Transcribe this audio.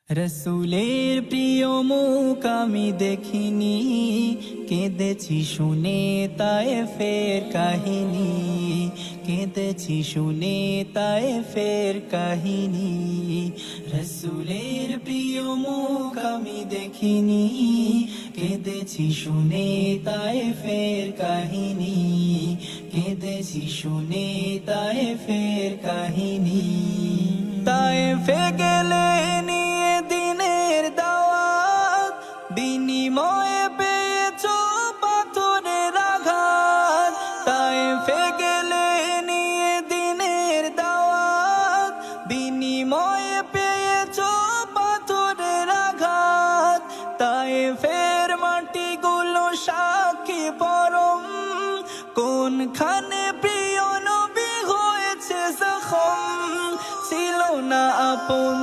রসুলের প্রিয় মুখ আমি দেখিনি, কেঁদেছি শুনে তায়েফের কাহিনী, কেঁদেছি শুনে তায়েফের কাহিনী। রসুলের প্রিয় মুখ আমি দেখিনি, কেঁদেছি শুনে তায়েফের কাহিনী, কেঁদেছি শুনে তায়েফের কাহিনী। তায়েফে গেলে নিয়ে দিনের দাওয়াত, বিনিময়ে পেয়েছো পাথরের আঘাত। তায়েফে গেলে নিয়ে দিনের দাওয়াত, বিনিময়ে পেয়েছো পাথরের আঘাত। তায়েফের মাটিগুলো সাক্ষী পরম, কোনখানে প্রিয় নবী হয়েছে জখম, ছিল না আপন।